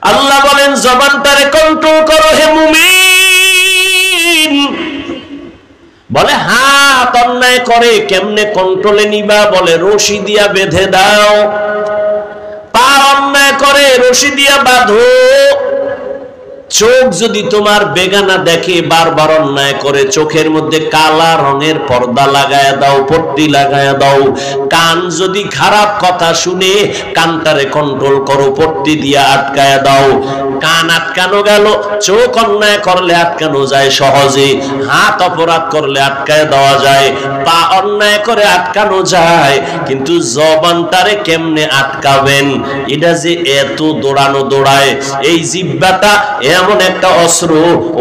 আল্লাহ বলেন জবানটারে কন্ট্রোল করো হে মুমিন। বলে হাত অন্যায় করে কেমনে কন্ট্রোলে নিবা? বলে রশি দিয়া বেঁধে দাও। পা অন্যায় করে রশি দিয়া বাঁধো। চোখ যদি তোমার বেগানা দেখে বারবার অন্যায় করে চোখের মধ্যে কালা রঙের পর্দা লাগায়া দাও, পট্টি লাগায়া দাও। কান যদি খারাপ কথা শুনে কানটারে কন্ট্রোল করো, পট্টি দিয়ে আটকায়া দাও। কান আটকানো গেল, চোখ অন্যায় করলে আটকানো যায় সহজে, হাত অপরাধ করলে আটকায় দেওয়া যায়, পা অন্যায় করে আটকানো যায়। কিন্তু জবানটারে কেমনে আটকাবেন? এটা যে এত দৌড়ানো দৌড়ায়, এই জিহ্বাটা এমন একটা অস্ত্র।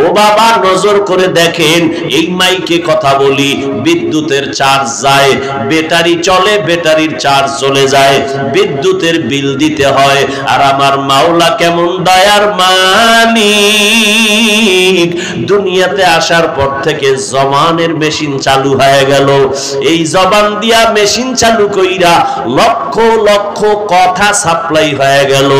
ও বাবা নজর করে দেখেন, এই মাইকে কথা বলি, বিদ্যুতের চার্জ যায়, ব্যাটারি চলে, ব্যাটারির চার্জ চলে যায়, বিদ্যুতের বিল দিতে হয়। আর আমার মাওলা কেমন দয়ার মালিক, দুনিয়াতে আসার পর থেকে জবানের মেশিন চালু হয়ে গেল। এই জবান দিয়া মেশিন চালু কইরা লক্ষ লক্ষ কথা সাপ্লাই হয়ে গেল।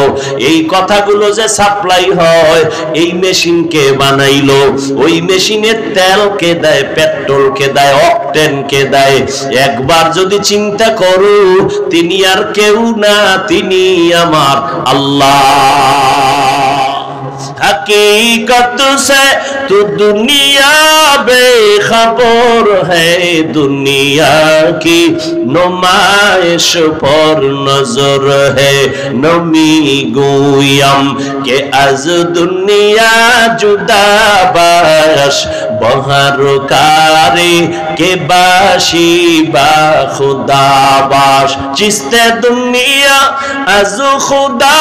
এই কথাগুলো যে সাপ্লাই হয়, এই মেশিন কে বানাইলো? ওই মেশিনের তেল কে দেয়, পেট্রোল কে দেয়, অকটেন কে দেয়? একবার যদি চিন্তা করো, তিনি আর কেউ না, তিনি আমার আল্লাহ। हकीकत से तो दुनिया बेखबर है, दुनिया की नुमाइश पर नजर है। नमी गोयम के अज दुनिया जुदा बाश, बहर कारे के बाशी बा खुदा बाश। चिस्ते दुनिया अज खुदा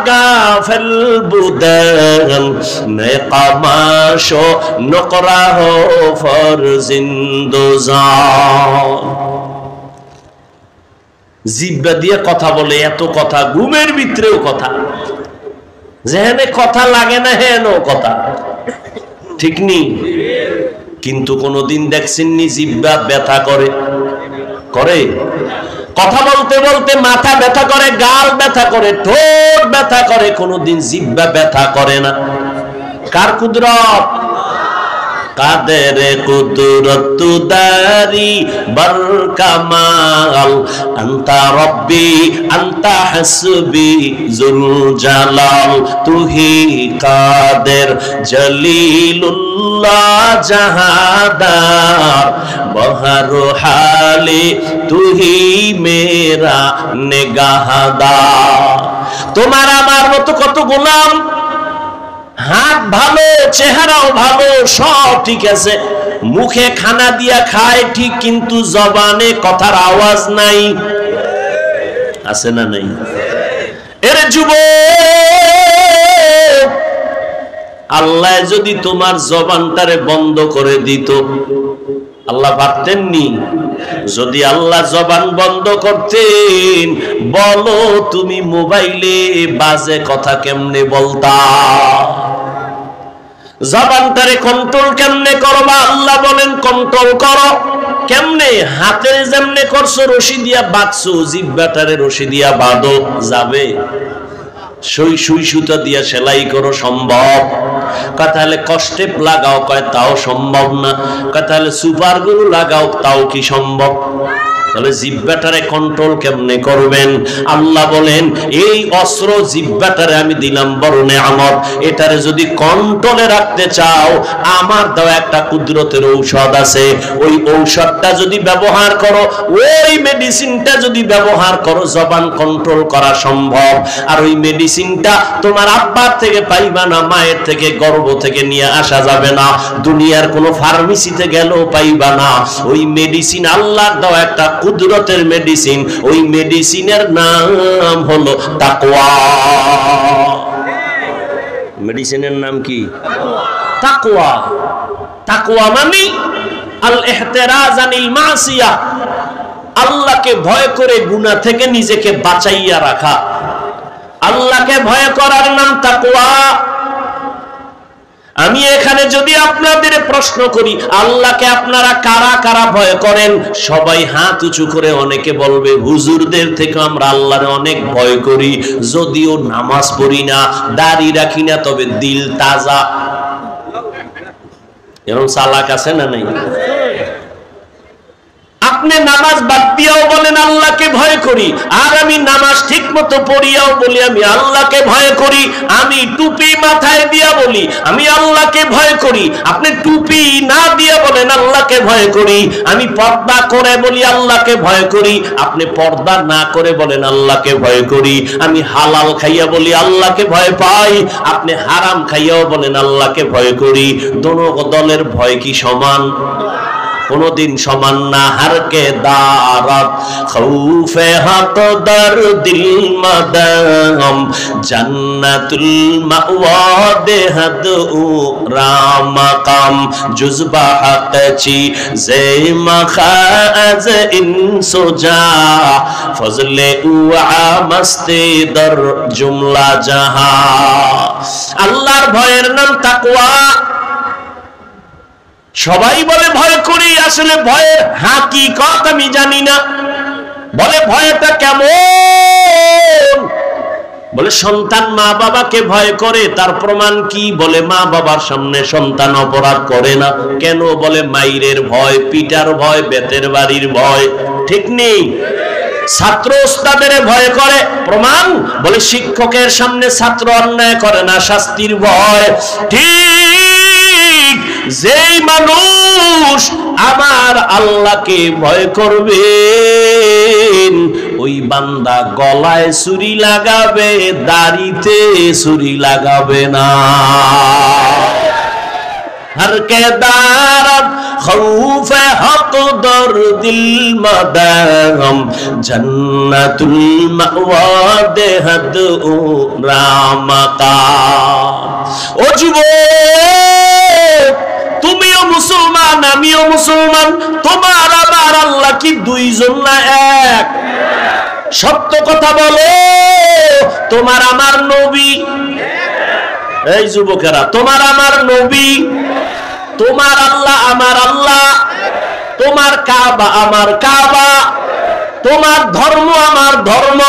गाफिल बुदन, नेकामाशो नुकरा हो फरजिंदोजान। জিহ্বা দিয়ে কথা বলে, এত কথা, ঘুমের ভিতরেও কথা, যেখানে কথা লাগে না হেন কথা, ঠিক নি? কিন্তু কোনদিন দেখছেননি জিহ্বা ব্যথা করে? করে। কথা বলতে বলতে মাথা ব্যথা করে, গাল ব্যথা করে, ঠোঁট ব্যথা করে, কোনদিন জিহ্বা ব্যথা করে না। কার কুদরত? কাদের কুদরত দারি বার কামাল, আনতা রব্বি আনতা হাসবি জুল জালাল। তুহি কাদের জলিলুল্লাহ জাহাদার, বহর হালে তুহি মেরা নিগাহদার। তোমার আমার মতো কত গোলাম, হাত ভালো, চেহারাও ভালো, সব ঠিক আছে, মুখে খানা দিয়া খায় ঠিক, কিন্তু জবানে কথার আওয়াজ নাই। আছে না নাই? এর যুবক, আল্লাহ যদি তোমার জবানটারে বন্ধ করে দিত, আল্লাহ পারতেননি? যদি আল্লাহ জবান বন্ধ করতেন, বলো তুমি মোবাইলে বাজে কথা কেমনে বলতা? জবানটারে কন্ট্রোল কেমনে করবা? আল্লাহ বলেন কন্ট্রোল করো। কেমনে? হাতে যেমনে করছো রশি দিয়া বাঁধছো, জিহ্বাটারে রশি দিয়া বাঁধো, যাবে? সুই সুতা দিয়া সেলাই করো, সম্ভব? কয় তাহলে কষ্টে লাগাও, কয় তাও সম্ভব না। কয় তাহলে সুপার গুলো লাগাও, তাও কি সম্ভব? তাহলে জিহ্বাটারে কন্ট্রোল কেমনে করবেন? আল্লাহ বলেন এই অস্ত্র জিহ্বাটারে আমি দিলাম বড় নেয়ামত, এটারে যদি কন্ট্রোলে রাখতে চাও, আমার দেওয়া একটা কুদরতের ঔষধ আছে, ওই ঔষধটা যদি ব্যবহার করো, ওই মেডিসিনটা যদি ব্যবহার করো, জবান কন্ট্রোল করা সম্ভব। আর ওই মেডিসিনটা তোমার আব্বার থেকে পাইবা না, মায়ের থেকে, গর্ভ থেকে নিয়ে আসা যাবে না, দুনিয়ার কোনো ফার্মেসিতে গেলেও পাইবা না। ওই মেডিসিন আল্লাহর দেওয়া একটা কুদরতের মেডিসিন, ওই মেডিসিনের নাম হলো তাকওয়া। মেডিসিনের নাম কি? তাকওয়া। তাকওয়া মানে আল ইহতিরাজ আনিল মাসিয়া, আল্লাহকে ভয় করে গুনাহ থেকে নিজেকে বাঁচাইয়া রাখা। আল্লাহকে ভয় করার নাম তাকওয়া। আমি এখানে যদি আপনাদের প্রশ্ন করি, আল্লাহকে আপনারা কারা কারা ভয় করেন? সবাই হাত উঁচু করে অনেকে বলবে হুজুরদের থেকে আমরা আল্লাহরে অনেক ভয় করি, যদিও নামাজ পড়ি না, দাড়ি রাখি না, তবে দিল তাজা। এরকম চালাক আছে না নাই? আপনি নামাজ বাদ দিয়াও বলেন আল্লাহকে ভয় করি, আর আমি নামাজ ঠিক মতো পড়িয়াও বলি আমি আল্লাহকে ভয় করি। আমি টুপি মাথায় দিয়া বলি আমি আল্লাহকে ভয় করি, আপনি টুপি না দিয়া বলেন আল্লাহকে ভয় করি। আমি পর্দা করে বলি আল্লাহকে ভয় করি, আপনি পর্দা না করে বলেন আল্লাহকে ভয় করি। আমি হালাল খাইয়া বলি আল্লাহকে ভয় পাই, আপনি হারাম খাইয়াও বলেন আল্লাহকে ভয় করি। দোনো দলের ভয় কি সমান? কোনদিন সমান না। হারকে দারাত খৌফে হাত দর দিল মাদাম জান্নাতুল মাওয়া দেহাদ উ রামাকাম জুজবা হাকচি জে মাখাজ ইনসুজা ফজলে উআ মস্তি দর জুমলা জাহা। আল্লাহর ভয়ের নাম তাকওয়া। সবাই বলে ভয় করি, আসলে ভয়ের হাকিকত আমি জানি না। বলে ভয়টা কেমন? বলে সন্তান মা বাবাকে ভয় করে, তার প্রমাণ কি? বলে মা বাবার সামনে সন্তান অপরাধ করে না কেন? বলে মাইরের ভয়, পিটার ভয়, বেতের বাড়ির ভয়। ঠিক নেই? ছাত্র ওস্তাদের ভয় করে, প্রমাণ? বলে শিক্ষকের সামনে ছাত্র অন্যায় করে না, শাস্তির ভয়। ঠিক যেই মানুষ আমার আল্লাহকে ভয় করবে, ওই বান্দা গলায় ছুরি লাগাবে, দাড়িতে ছুরি লাগাবে না। हर के दारत खौफ हक दर दिल मदाम जन्नतुल मावा देहद रामका। ओ যুবক, তুমিও মুসলমান, আমিও মুসলমান, তোমার আমার আল্লাহ কি দুইজন না এক? সত্য কথা বলো, তোমার আমার নবী, এই যুবকেরা, তোমার আমার নবী, তোমার আল্লাহ আমার আল্লাহ, তোমার কাবা আমার কাবা, তোমার ধর্ম আমার ধর্ম,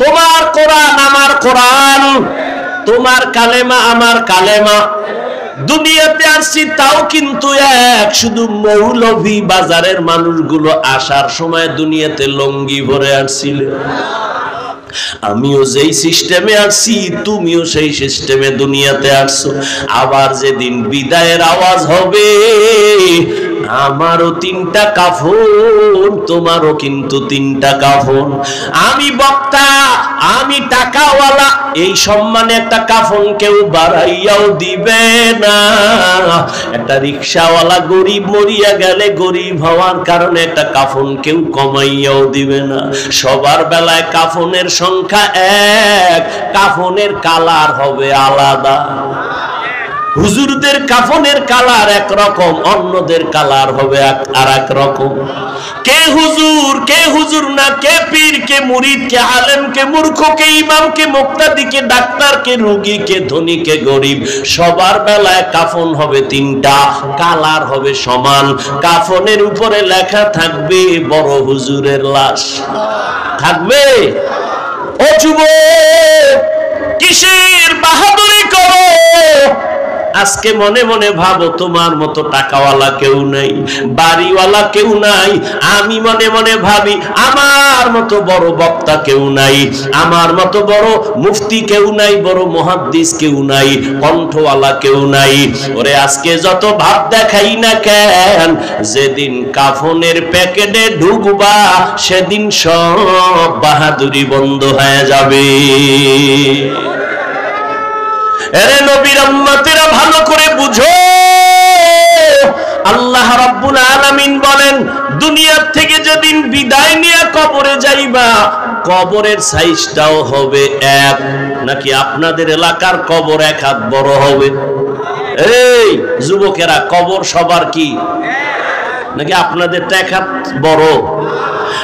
তোমার কোরআন আমার কোরআন, তোমার কালেমা আমার কালেমা। দুনিয়াতে আসছি তাও কিন্তু এক, শুধু মৌলভী বাজারের মানুষগুলো আসার সময় দুনিয়াতে লঙ্গি ভরে আসছিল। আমিও যেই সিস্টেমে আসছি, তুমিও সেই সিস্টেমে দুনিয়াতে আসছো। আবার যেদিন বিদায়ের আওয়াজ হবে, আমারও 3টা কাফন, তোমারও কিন্তু 3টা কাফন। আমি বক্তা, আমি টাকাওয়ালা, এই সম্মানে একটা কাফন কেউ বাড়াইয়াও দিবে না। একটা রিকশাওয়ালা গরিব মরিয়া গেলে গরিব হওয়ার কারণে একটা কাফন কেউ কমাইয়াও দিবে না। সবার বেলায় কাফনের সংখ্যা এক, কাফনের কালার হবে আলাদা। হুজুরদের কাফনের কালার একরকম, অন্যদের কালার হবে আর এক রকম। কে হুজুর, কে হুজুর না, কে পীর, কে মুরিদ, কে আলেম, কে মূর্খ, কে ইমাম, কে মুক্তাদি, কে ডাক্তার, কে রোগী, কে ধনী, কে গরিব, সবার বেলায় কাফন হবে 3টা, কালার হবে সমান। কাফনের উপরে লেখা থাকবে বড় হুজুরের লাশ থাকবে। ও যুবক, কিসের বাহাদুরি করো? আজকে মনে মনে ভাবো তোমার মতো টাকাওয়ালা কেউ নাই, বাড়িওয়ালা কেউ নাই। আমি মনে মনে ভাবি আমার মতো বড় বক্তা কেউ নাই, আমার মতো বড় মুফতি কেউ নাই, বড় মুহাদ্দিস কেউ নাই, কণ্ঠওয়ালা কেউ নাই। ওরে আজকে যত ভাব দেখাই না কেন, যেদিন কাফনের প্যাকেটে ঢুকবা সেদিন সব বাহাদুরি বন্ধ হয়ে যাবে। এরে নবীর উম্মতেরা ভালো করে বুঝো, আল্লাহ রাব্বুল আলামিন বলেন দুনিয়ার থেকে যেদিন বিদায় নিয়ে কবরে যাইবা, কবরের সাইজটাও হবে এক। নাকি আপনাদের এলাকার কবর 1 হাত বড় হবে? এই যুবকেরা, কবর সবার কি নাকি আপনাদেরটা 1 হাত বড়?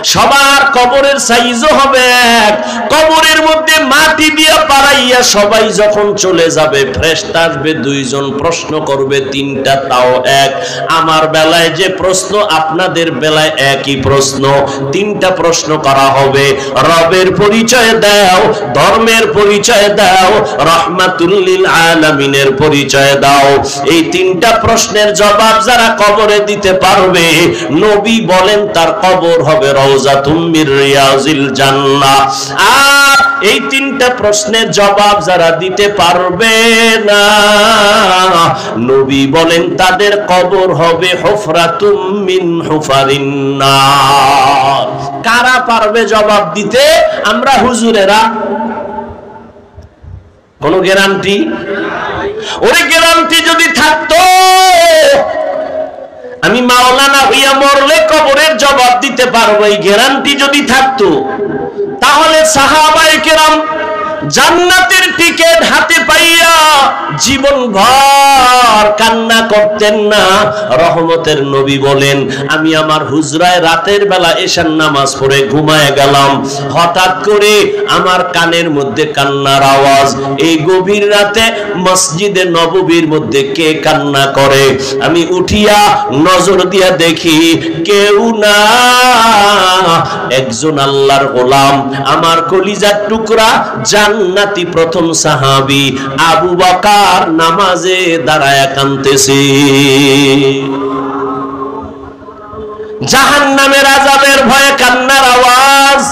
সবার কবরের সাইজও হবে এক। কবরের মধ্যে মাটি দিয়ে পাড়াইয়া সবাই যখন চলে যাবে, ফেরেশতা আসবে দুইজন, প্রশ্ন করবে তিনটা, তাও এক। আমার বেলায় যে প্রশ্ন আপনাদের বেলায় একই প্রশ্ন। তিনটা প্রশ্ন করা হবে, রবের পরিচয় দাও, ধর্মের পরিচয় দাও, রাহমাতুল লিল আলামিনের পরিচয় দাও। এই তিনটা প্রশ্নের জবাব যারা কবরে দিতে পারবে, নবী বলেন তার কবর হবে রওজাতুম মির রিয়াজিল জান্নাহ। আর এই তিনটা প্রশ্নের জবাব যারা দিতে পারবে না, নবী বলেন তাদের কবর হবে হুফরাতুম মিন হুফারিন নার। কারা পারবে জবাব দিতে? আমরা হুজুরেরা। কোন গ্যারান্টি? ওরে গ্যারান্টি যদি থাকতো, আমি মাওলানা হইয়া মরলে কবরের জবাব দিতে পারবো, এই গ্যারান্টি যদি থাকতো, তাহলে সাহাবায়ে কেরাম জান্নাতের টিকেট হাতে পাইয়া জীবন ভর কান্না করতেন না। রহমতের নবী বলেন, আমি আমার হুজরায় রাতের বেলা এশার নামাজ পড়ে ঘুমায় গেলাম, হঠাৎ করে আমার কানের মধ্যে কান্নার আওয়াজ। এই গভীর রাতে মসজিদে নববীর মধ্যে কে কান্না করে? আমি উঠিয়া নজর দিয়া দেখি কেউ না, একজন আল্লাহর গোলাম, আমার কলিজার টুকরা জান্নাতি প্রথম সাহাবী আবু বকর নামাজে দাঁড়ায়া কাঁদতেছে। জাহান্নামের আযাবের ভয়ে কান্নার আওয়াজ।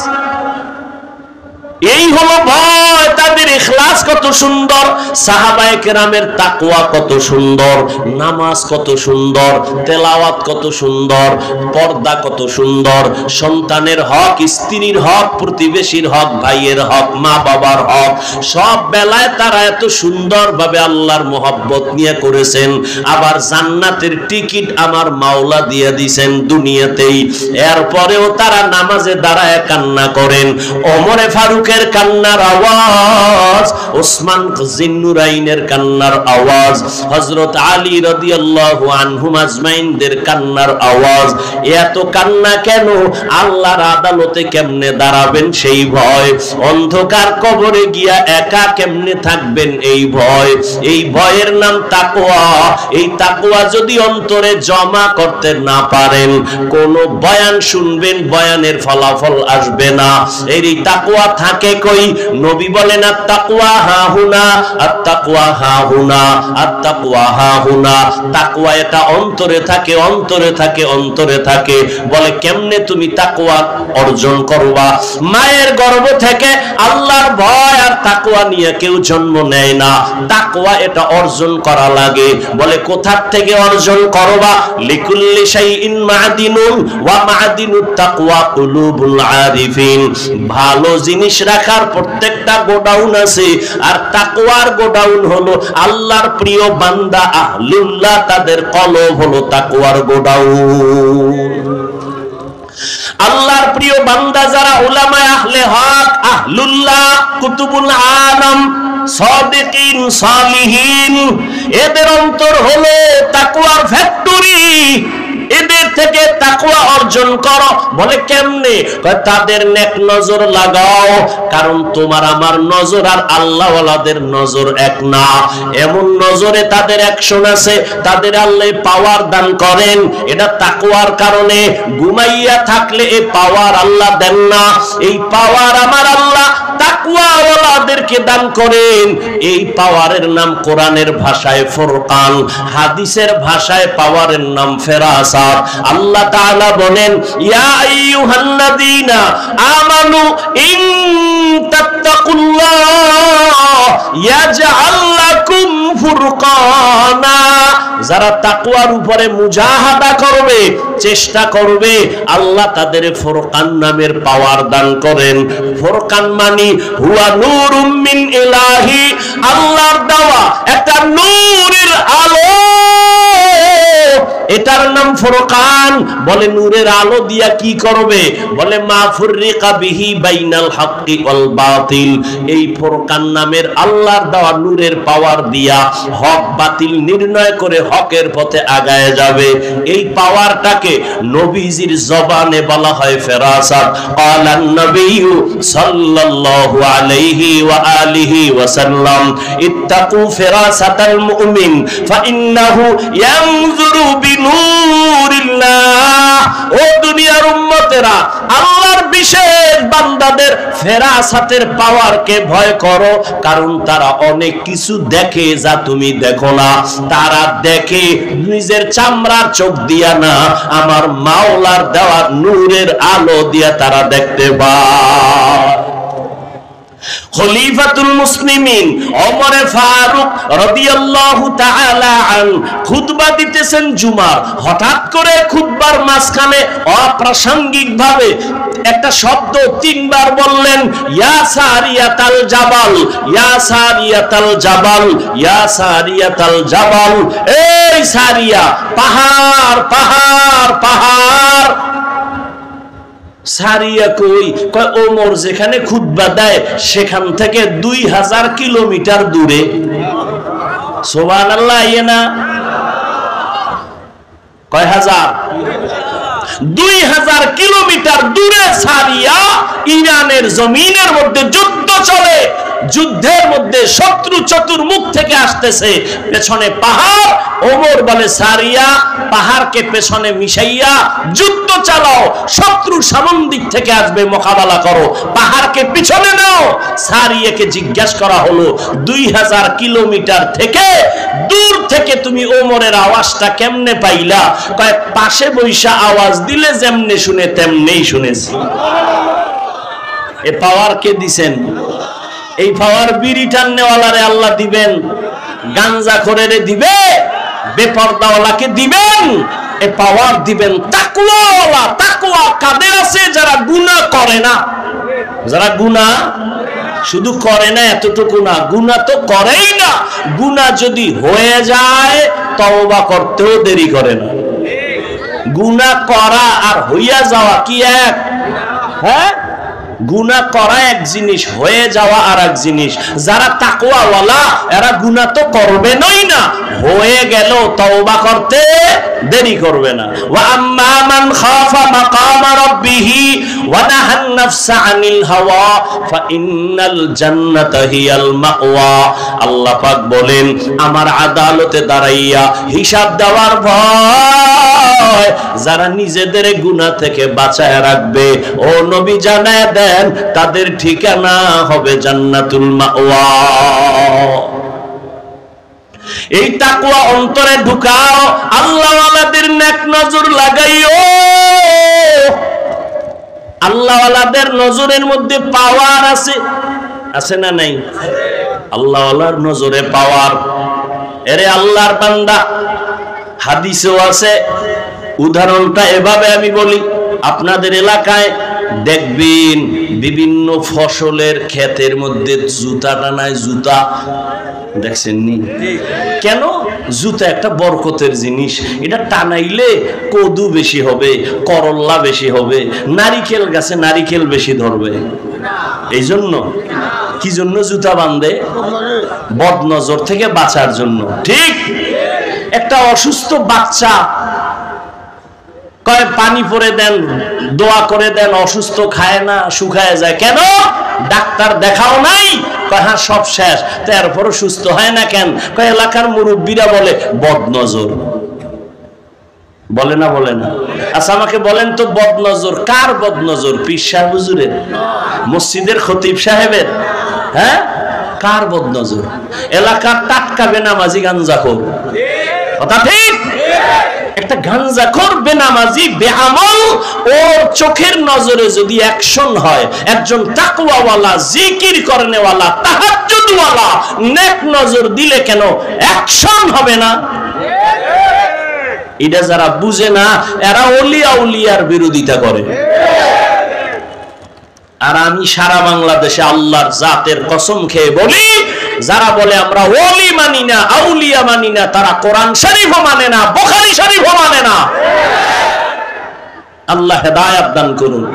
এই হলো ভয়। তাদের ইখলাস কত সুন্দর, সাহাবায়ে কেরামের তাকওয়া কত সুন্দর, নামাজ কত সুন্দর, তেলাওয়াত কত সুন্দর, পর্দা কত সুন্দর, সন্তানের হক, স্ত্রীর হক, প্রতিবেশীর হক, ভাইয়ের হক, মা বাবার হক, সব বেলায় তারা এত সুন্দরভাবে আল্লাহর মহব্বত নিয়ে করেছেন। আবার জান্নাতের টিকিট আমার মাওলা দিয়ে দিয়েছেন দুনিয়াতেই। এরপরেও তারা নামাজে দাঁড়ায় কান্না করেন। ওমরে ফারুক কান্নার আওয়াজ, ওসমান জিন্নুরাইনের কান্নার আওয়াজ, হযরত আলী রাদিয়াল্লাহু আনহুম আজমাইনদের কান্নার আওয়াজ। এত কান্না কেন? আল্লাহর আদালতে কেমনে দাঁড়াবেন সেই ভয়, অন্ধকার কবরে গিয়া একা কেমনে থাকবেন এই ভয়। এই ভয়ের নাম তাকওয়া। এই তাকওয়া যদি অন্তরে জমা করতে না পারেন, কোন বয়ান শুনবেন, বয়ানের ফলাফল আসবে না। এই তাকওয়া থাকে কই? নবী বলেন আত-তাকওয়া হাহুনা, আত-তাকওয়া হাহুনা, আত-তাকওয়া হাহুনা। তাকওয়া এটা অন্তরে থাকে, অন্তরে থাকে, অন্তরে থাকে। বলে কেমনে তুমি তাকওয়া অর্জন করবা? মায়ের গর্ভ থেকে আল্লাহর ভয় আর তাকওয়া নিয়ে কেউ জন্ম নেয় না। তাকওয়া এটা অর্জন করা লাগে। বলে কোথা থেকে অর্জন করবা? লিকুল্লি শাইইন মা'দিনুন ওয়া মা'দিনুত তাকওয়া কুলুবুল আরিফিন। ভালো জিনিস রাখার প্রত্যেকটা গোডাউন আছে, আর তাকওয়ার গোডাউন হলো আল্লাহর প্রিয় বান্দা আহলুল্লাহ, তাদের কলব হলো তাকওয়ার গোডাউন। আল্লাহর প্রিয় বান্দা যারা উলামায়ে আহলে হক, আহলুল্লাহ, কুতুবুল আলম, সাদিকিন, সালিহিন, এদের অন্তর হলো তাকওয়ার ফ্যাক্টরি। এদের থেকে তাকওয়া অর্জন করো। বলে কেমনে? তাদের নেক নজর লাগাও, কারণ তোমার আমার নজর আর আল্লাহ ওয়ালাদের নজর এক না। এমন নজরে তাদের অ্যাকশন আছে, তাদের আল্লাহ পাওয়ার দান করেন। এটা তাকওয়ার কারণে। ঘুমাইয়া থাকলে এই পাওয়ার আল্লাহ দেন না, এই পাওয়ার আমার আল্লাহ তাকওয়া ওয়ালাদেরকে দান করেন। এই পাওয়ারের নাম কোরআনের ভাষায় ফুরকান, হাদিসের ভাষায় পাওয়ারের নাম ফেরাসাত। আল্লাহ তাআলা বলেন, ইয়া আইয়ুহাল্লাযীনা আমানু ইন তাত্তাকুল্লাহ ইয়াজআল লাকুম ফুরকানা। যারা তাকওয়ার উপরে মুজাহাদা করবে, চেষ্টা করবে, আল্লাহ তাদের ফুরকান নামের পাওয়ার দান করেন। ফুরকান মানে হুয়া নূরুম মিন ইলাহি, আল্লাহর দেওয়া একটা নূরের আলো। এটার এটার নাম ফুরকান। বলে নূরের আলো দিয়া কি করবে? বলে মা ফুররিকা বিহি বাইনাল হাক্কি ওয়াল বাতিল। এই ফুরকান নামের আল্লাহর দেওয়া নূরের পাওয়ার দিয়া হক বাতিল নির্ণয় করে হকের পথে আগায় যাবে। এই পাওয়ারটাকে নবীজির জবানে বলা হয় ফেরাসাত। ক্বালান নবিয়্যু সাল্লাল্লাহু আলাইহি ওয়া আলিহি ওয়া সাল্লাম ইত্তাকু ফিরাসাতাল মুমিন ফাইন্নাহু ইয়ানজুরু বিনূরিল্লাহ। ও দুনিয়ার উম্মতেরা, আল্লাহর বিশেষ বান্দাদের ফেরাসাতের পাওয়ারকে ভয় করো, কারণ তারা অনেক কিছু দেখে যা তুমি দেখো না। তারা দেখে নিজের চামড়ার চোখ দিয়া না, আমার মাওলার দেওয়া নূরের আলো দিয়া তারা দেখতে পায়। খলিফাতুল মুসলিমিন ওমর ফারুক রাদিয়াল্লাহু তাআলা আন খুতবা দিতেছেন জুমার। হঠাৎ করে খুতবার মাঝখানে অপ্রাসঙ্গিকভাবে একটা শব্দ তিনবার বললেন, ইয়া সারিয়াতাল জাবাল, ইয়া সারিয়াতাল জাবাল, ইয়া সারিয়াতাল জাবাল। এই সারিয়া, পাহাড় পাহাড় পাহাড়। সারিয়া কই? কয় ওমর যেখানে খুতবা দেয় সেখান থেকে 2000 কিলোমিটার দূরে। সুবহানাল্লাহ। না কয় হাজার? 2000 কিলোমিটার দূরে সারিয়া। ইরানের জমিনের মধ্যে যুদ্ধ চলে, যুদ্ধের মধ্যে শত্রু চতুর্মুখ থেকে আসতেছে, পেছনে পাহাড়। ওমর বলে সারিয়া, পাহাড়কে পেছনে মিশাইয়া যুদ্ধ চালাও, শত্রু সামন দিক থেকে আসবে, মোকাবেলা করো, পাহাড়কে পিছনে নাও। সারিয়াকে জিজ্ঞাসা করা হলো, 2000 কিলোমিটার থেকে দূর থেকে তুমি ওমরের আওয়াজটা কেমনে পাইলা? কয় পাশে বৈশা আওয়াজ দিলে যেমনে শুনে তেমনেই শুনেছি। এ পাওয়ার কে দিছেন? এই পাওয়ার বিড়ি টান্নেওয়ালারে আল্লাহ দিবেন, গাঞ্জা খোরেরে দিবে, বেপরদাওয়ালাকে দিবেন। এ পাওয়ার দিবেন তাকওয়াওয়ালা। তাকওয়া কাদের আছে? যারা গুনাহ করে না। যারা গুনাহ শুধু করে না এতটুকু না, গুনাহ তো করেই না, গুনাহ যদি হয়ে যায় তওবা করতেও দেরি করে না। গুনাহ করা আর হইয়া যাওয়া কি এক? হ্যাঁ, গুনাহ করা এক জিনিস, হয়ে যাওয়া আর এক জিনিস। যারা তাকওয়াওয়ালা এরা গুনাহ তো করবে নই না, হয়ে গেল তওবা করতে দেরি করবে না। ওয়া আম্মা মান খাফা মাকামা রাব্বিহি ওয়া নাহান নাফসা আনিল হাওয়া ফাইন্নাল জান্নাতা হিয়াল মাওয়া। আল্লাহ পাক বলেন, আমার আদালতে দাঁড়াইয়া হিসাব দেওয়ার ভয় যারা নিজেদের গুনাহ থেকে বাঁচায় রাখবে, ও নবী জানায় দেন তাদের ঠিকানা হবে জান্নাতুল মাওয়া। এই তাকওয়া অন্তরে ঢুকাও, আল্লাহওয়ালাদের নেক নজর লাগাইও। আল্লাহওয়ালাদের নজরের মধ্যে পাওয়ার আছে, আছে না নাই? আল্লাহওয়ালার নজরে পাওয়ার। এরে আল্লাহর বান্দা, হাদিসেও আছে। উদাহরণটা এভাবে আমি বলি, আপনাদের এলাকায় দেখবেন বিভিন্ন ফসলের ক্ষেতের মধ্যে জুতা টানায়। জুতা দেখছেন নি? কেন? জুতা একটা বরকতের জিনিস, এটা টানাইলে কদু বেশি হবে, করল্লা বেশি হবে, নারিকেল গাছে নারিকেল বেশি ধরবে। এই জন্য কি জন্য জুতা বাঁধে? বদনজর থেকে বাঁচার জন্য। ঠিক। একটা অসুস্থ বাচ্চা কয় পানি পরে দেন, দোয়া করে দেন, অসুস্থ খায় না, শুকায় যায়। কেন? ডাক্তার দেখাও নাই? কয় হ্যাঁ সব শেষ। তারপরও সুস্থ হয় না কেন? কয় এলাকার মুরব্বীরা বলে বদনজর। বলে না? বলে না? আচ্ছা আমাকে বলেন তো, বদনজর কার বদনজর? পীর সাহেব হুজুরের? মসজিদের খতিব সাহেবের? হ্যাঁ, কার বদনজর? এলাকার টাটকা বেনামাজি গাঞ্জাখোর। কথা ঠিক? একটা গাঞ্জাখোর বেনামাজি বেআমল, ওর চোখের নজরে যদি অ্যাকশন হয়, একজন তাকওয়াওয়ালা, জিকির করনেওয়ালা, তাহাজ্জুদওয়ালা নেক নজর দিলে কেন অ্যাকশন হবে না? এটা যারা বুঝে না এরা ওলিয়া উলিয়ার বিরোধিতা করে। আর আমি সারা বাংলাদেশে আল্লাহর জাতের কসম খেয়ে বলি, যারা বলে আমরা ওলি মানি না, আউলিয়া মানি না, তারা কোরআন শরীফও মানে না, বুখারী শরীফও মানে না। আল্লাহ হেদায়েত দান করুন।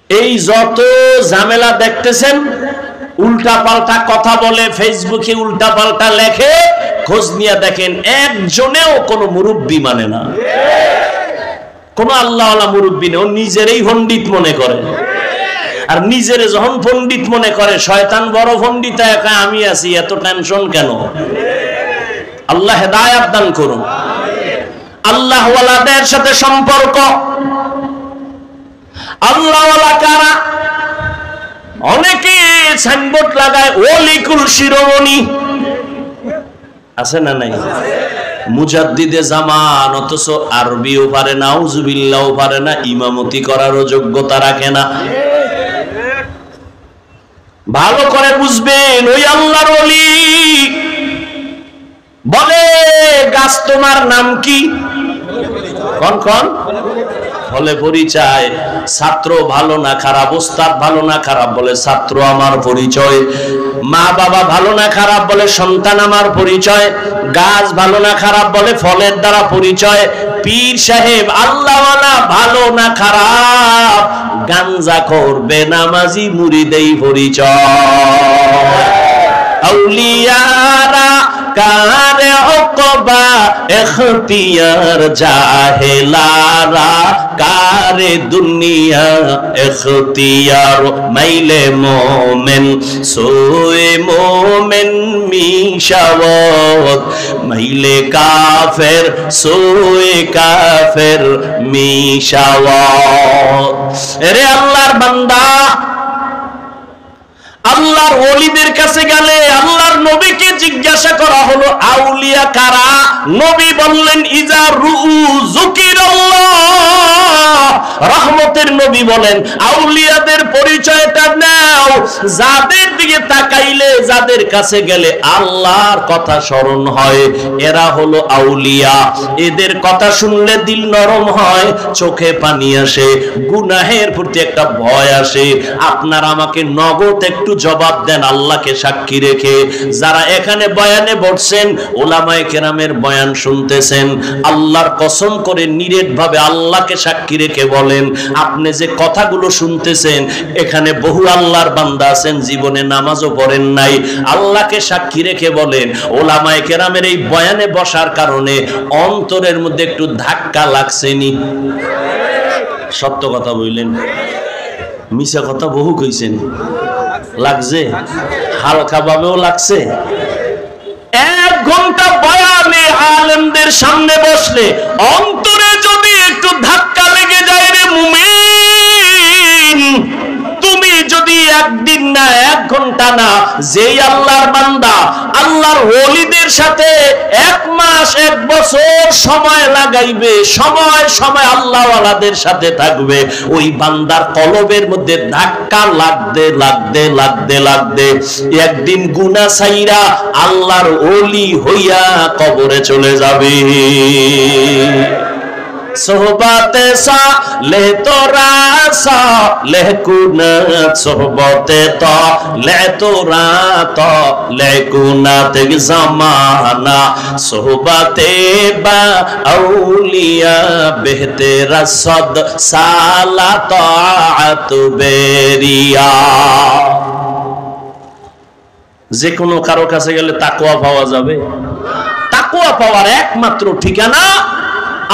এই যত ঝামেলা দেখতেছেন, উল্টা পাল্টা কথা বলে, ফেসবুকে উল্টা পাল্টা লেখে, খোঁজ নিয়ে দেখেন একজনেও কোনো মুরব্বী মানে না, কোন আল্লাহওয়ালা মুরব্বী নেই। ও নিজেরই পণ্ডিত মনে করে, আর নিজের যখন পণ্ডিত মনে করে, শয়তান বড় পণ্ডিত, একা আমি আছি, এত টেনশন কেন? আল্লাহ হেদায়েত দান করুন। আল্লাহওয়ালাদের সাথে সম্পর্ক, আল্লাহওয়ালা কারা? অনেকে সাইনবোর্ড লাগায় ওলিকুল শিরোমণি, আছে না নাই? মুজাদ্দিদে জামান, অথচ আরবিও পারে না, আউযুবিল্লাহও পারে না, ইমামতি করারও যোগ্যতা রাখে না। ভালো করে বুঝবেন, ওই আল্লাহর ওলি বলে, গাছ তোমার নাম কি? কোন কোন ফলে পরিচয়। ছাত্র ভালো না খারাপ, ওস্তাদ ভালো না খারাপ, বলে ছাত্র আমার পরিচয়। মা বাবা ভালো না খারাপ, বলে সন্তান আমার পরিচয়। গাছ ভালো না খারাপ, বলে ফলের দ্বারা পরিচয়। পীর সাহেব আল্লাহওয়ালা ভালো না খারাপ, গাঞ্জা করবে নামাজি মুরিদেই পরিচয়। আউলিয়ারা কারে ওকবা ইখতিয়ার, জাহেলারা কারে দুনিয়া ইখতিয়ার। মাইলে মোমেন সোয়ে মোমেন মিশাওয়াত, মাইলে কাফের সোয়ে কাফের মিশাওয়াত। এরে আল্লাহর বান্দা, আল্লাহর ওলিদের কাছে গেলে আল্লাহর নবীকে জিজ্ঞাসা করা হলো আউলিয়া কারা? নবী বললেন ইজা রুউ যুকিরাল্লাহ। রহমতের নবী বলেন আউলিয়াদের পরিচয়টা নাও, যাদের দিকে তাকাইলে, যাদের কাছে গেলে আল্লাহর কথা স্মরণ হয়, এরা হলো আউলিয়া। এদের কথা শুনলে দিল নরম হয়, চোখে পানি আসে, গুনাহের প্রতি একটা ভয় আসে। আপনার আমাকে নগদ একটু জবাব দেন আল্লাহকে সাক্ষী রেখে। যারা এখানে বয়ানে বসছেন, ওলামায়ে কেরামের বয়ান শুনতেছেন, আল্লাহর কসম করে নিরেট ভাবে আল্লাহকে সাক্ষী রেখে বলেন, আপনি যে কথাগুলো শুনতেছেন, এখানে বহু আল্লাহর বান্দা আছেন জীবনে নামাজও পড়েন নাই। আল্লাহকে সাক্ষী রেখে বলেন, ওলামায়ে কেরামের এই বয়ানে বসার কারণে অন্তরের মধ্যে একটু ধাক্কা লাগছেনি? সত্য কথা বললেন, মিছা কথা বহু কইছেন। লাগছে, হালকা ভাবেও লাগছে। 1 ঘন্টা বয়ানে আলেমদের সামনে বসলে অন্তরে যদি একটু ধাক্কা লেগে যায়, রে মুমিন, তুমি যদি একদিন না, 1 ঘন্টা না, যেই আল্লাহর বান্দা আল্লাহর ওলিদের সাথে 1 মাস 1 বছর সময় লাগাইবে, সময় সময় আল্লাহওয়ালাদের সাথে থাকবে, ওই বান্দার কলবের মধ্যে ধাক্কা লাগতে লাগতে লাগতে লাগতে একদিন গুনাহ ছাইরা আল্লাহর ওলি হইয়া কবরে চলে যাবে। সোহবতে সালে তোরা সালে কুনাত, সোহবতে তালে তোরা তালে কুনাত জামানা, সোহবতে বা আউলিয়া বেহতেরা সদ সালা তাআত বেরিয়া। যে কোনো কারো কাছে গেলে তাকওয়া পাওয়া যাবে। তাকওয়া পাওয়ার একমাত্র ঠিকানা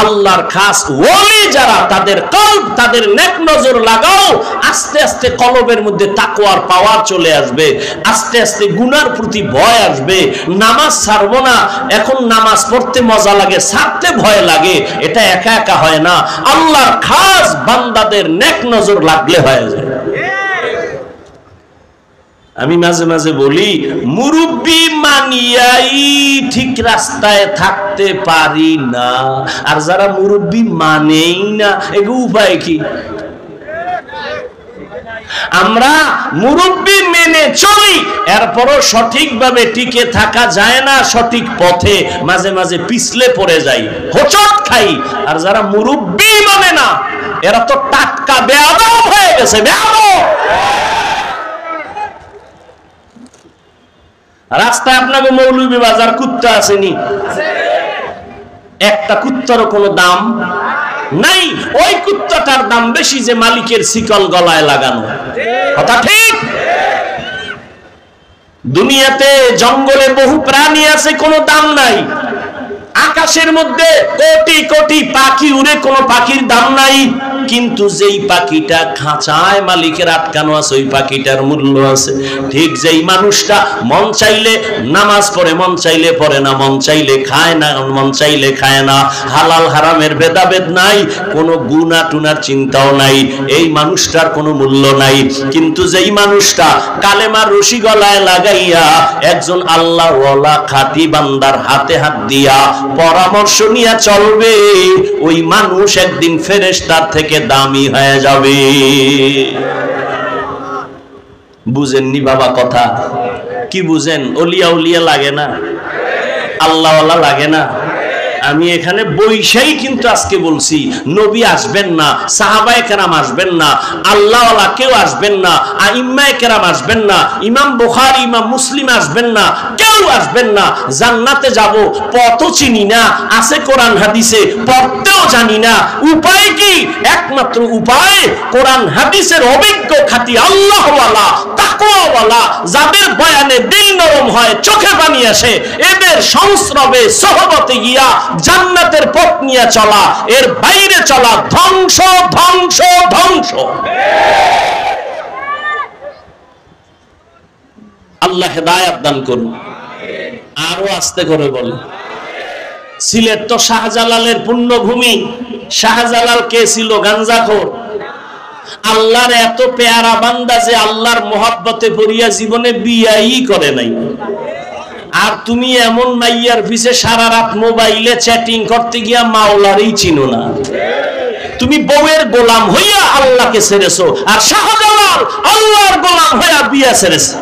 আল্লাহর খাস ওলি যারা, তাদের কলব, তাদের নেক নজর লাগাও, আস্তে আস্তে কলবের মধ্যে তাকওয়ার পাওয়ার চলে আসবে, আস্তে আস্তে গুনার প্রতি ভয় আসবে। নামাজ ছাড়বো না, এখন নামাজ পড়তে মজা লাগে, ছাড়তে ভয় লাগে, এটা একা একা হয় না, আল্লাহর খাস বান্দাদের নেক নজর লাগলে হয়ে যায়। আমি মাঝে মাঝে বলি, মুরব্বি মানিয়াই ঠিক রাস্তায় থাকতে পারি না, আর যারা মুরব্বি মানেই না, এগো উপায় কি? আমরা মুরব্বি মেনে চলি, এরপরও সঠিকভাবে টিকে থাকা যায় না, সঠিক পথে মাঝে মাঝে পিছলে পড়ে যাই, হোঁচট খাই। আর যারা মুরব্বি মানে না, এরা তো টাটকা বেয়াদব হয়ে গেছে, বেয়াদব। রাস্তায় আপনাকে মৌলভী বাজার কুত্তা আসেনি, একটা কুত্তারও কোনো দাম নাই। ওই কুত্তাটার দাম বেশি যে মালিকের শিকল গলায় লাগানো। কথা ঠিক? দুনিয়াতে জঙ্গলে বহু প্রাণী আছে, কোনো দাম নাই। আকাশের মধ্যে কোটি কোটি পাখি উড়ে, কোনো পাখির দাম নাই। কিন্তু যেই পাখিটা খাঁচায় মালিকের আটকানো আছে, ওই পাখিটার মূল্য আছে। ঠিক যেই মানুষটা মন চাইলে নামাজ পড়ে, মন চাইলে পড়ে না, মন চাইলে খায় না, মন চাইলে খায় না, হালাল হারামের ভেদাভেদ নাই, কোনো গুনাহ টুনার চিন্তাও নাই, এই মানুষটার কোনো মূল্য নাই। কিন্তু যেই মানুষটা কালেমার রশি গলায় লাগাইয়া একজন আল্লাহওয়ালা খাঁটি বান্দার হাতে হাত দিয়া পরামর্শ নিয়ে চলবে, ওই মানুষ একদিন ফেরেশতার থেকে দামি হয়ে যাবে। বুঝেননি বাবা কথা? কি বুঝেন? ওলিয়া উলিয়া লাগে না, আল্লাহওয়ালা লাগে না। আমি এখানে বৈশাই কিন্তু আজকে বলছি, নবী আসবেন না, সাহাবায়ে কেরাম আসবেন না, আল্লাহওয়ালা কেউ আসবেন না, আইম্মায়ে কেরাম আসবেন না, ইমাম বুখারী ইমাম মুসলিম আসবেন না, কেউ আসবেন না। জান্নাতে যাব পথও চিনি না, আছে কোরআন হাদিসে পড়তেও জানি না। উপায় কি? একমাত্র উপায় কোরআন হাদিসের অভিজ্ঞ খাঁটি আল্লাহওয়ালা তাকওয়াওয়ালা, যাদের বয়ানে দিল নরম হয়, চোখে পানি আসে, এদের সংস্রবে সোহবতে গিয়া জান্নাতের পথ নিয়ে চলা, এর বাইরে চলা ধ্বংস ধ্বংস ধ্বংস। আল্লাহ হেদায়েত দান করুন। আরো আস্তে করে বলে। সিলেট তো শাহজালালের পুণ্যভূমি। শাহজালাল কে ছিল? গাঞ্জাখোর। আল্লাহর এত পেয়ারা বান্দা যে আল্লাহর মোহাব্বতে পড়িয়া জীবনে বিয়াই করে নাই। আর তুমি এমন মাইয়ার পিছে সারা রাত মোবাইলে চ্যাটিং করতে গিয়া মাওলারই চিনো না। তুমি বউয়ের গোলাম হইয়া আল্লাহকে ছেড়েছো, আর শাহজালাল আল্লাহর গোলাম হইয়া বিয়া ছেড়েছে।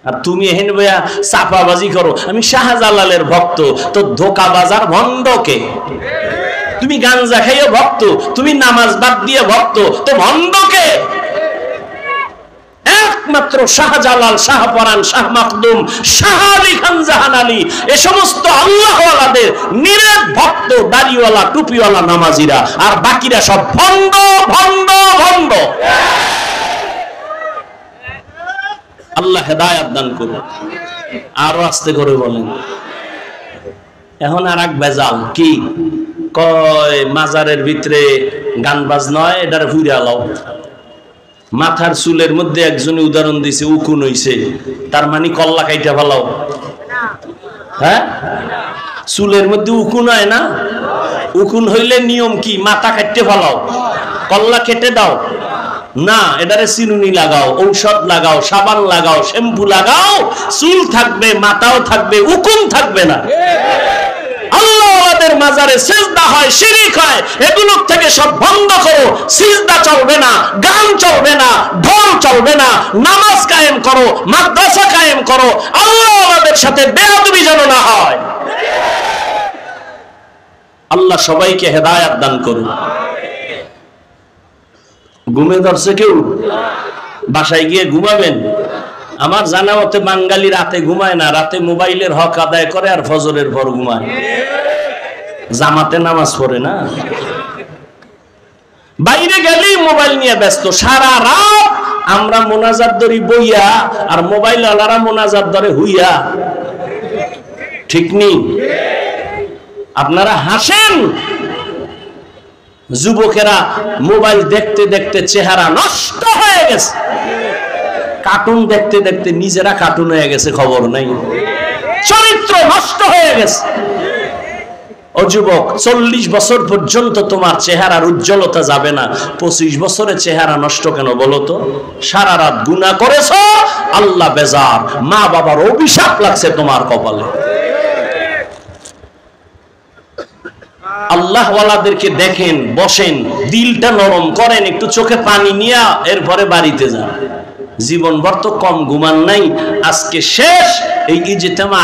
আর তুমি এহেন বইয়া চাপাবাজি করো আমি শাহজালালের ভক্ত, তো ধোকাবাজার ভণ্ডকে। তুমি গাঞ্জা খাইও ভক্ত, তুমি নামাজ বাদ দিয়ে ভক্ত, তো ভণ্ডকে। একমাত্র শাহজালাল, শাহপরান, শাহ মাকদুম, শাহ আলী খান জাহান আলী, এ সমস্ত আল্লাহওয়ালাদের নিরেট ভক্ত, দাড়িওয়ালা, টুপিওয়ালা, নামাজিরা, আর বাকিরা সব ভণ্ড ভণ্ড ভণ্ড। আল্লাহ হেদায়েত দান করুন। আরো আস্তে করে বলেন। এখন আর এক ভেজাল কি কয়, মাজারের ভিতরে গান বাজ নয়, এটার হুইরা লাও। মাথার চুলের মধ্যে একজনে উদাহরণ দিছে, উকুন হইছে, তার মানে কল্লা কাইটা ফেলাও। হ্যাঁ, চুলের মধ্যে উকুন হয় না? উকুন হইলে নিয়ম কি? মাথা কাটতে ফেলাও, কল্লা কেটে দাও না, এটারে চিরুনি লাগাও, ঔষধ লাগাও, সাবান লাগাও, শ্যাম্পু লাগাও, চুল থাকবে, মাথাও থাকবে, উকুন থাকবে না। আল্লাহওয়ালাদের মাজারে সিজদা হয়, শিরক হয়, এগুলো থেকে সব বন্ধ করো। সিজদা চলবে না, গান চলবে না, ঢোল চলবে না, নামাজ কায়েম করো, মাদ্রাসা কায়েম করো। আল্লাহওয়ালাদের সাথে বেয়াদবি যেন না হয়। আল্লাহ সবাইকে হেদায়েত দান করুন। ঘুমে ধরছে কেউ? বাসায় গিয়ে ঘুমাবেন। আমার জানা মতে বাঙালি রাতে ঘুমায় না, রাতে মোবাইলের হক আদায় করে আর ফজরের পর ঘুমায়, জামাতে নামাজ পড়ে না। বাইরে গেলেই মোবাইল নিয়ে ব্যস্ত সারা রাত। আমরা মোনাজাত ধরি বইয়া, আর মোবাইল আলারা মোনাজাত ধরে হুইয়া। ঠিক নেই? আপনারা হাসেন, যুবকেরা মোবাইল দেখতে দেখতে চেহারা নষ্ট হয়ে গেছে, কার্টুন দেখতে দেখতে নিজেরা কার্টুন হয়ে গেছে, খবর নাই, চরিত্র নষ্ট হয়ে গেছে। ও যুবক, 40 বছর পর্যন্ত তোমার চেহারার উজ্জ্বলতা যাবে না, 25 বছরে চেহারা নষ্ট কেন বলো তো? সারা রাত গুনাহ করেছো, আল্লাহ বেজার, মা বাবার অভিশাপ লাগছে তোমার কপালে। আল্লাহওয়ালাদেরকে দেখেন, বসেন, দিলটা নরম করেন, একটু চোখে পানি নিয়ে এরপরে বাড়িতে যান। জীবনভর তো কম ঘুমান নাই, আজকে শেষ এই ইজতেমা।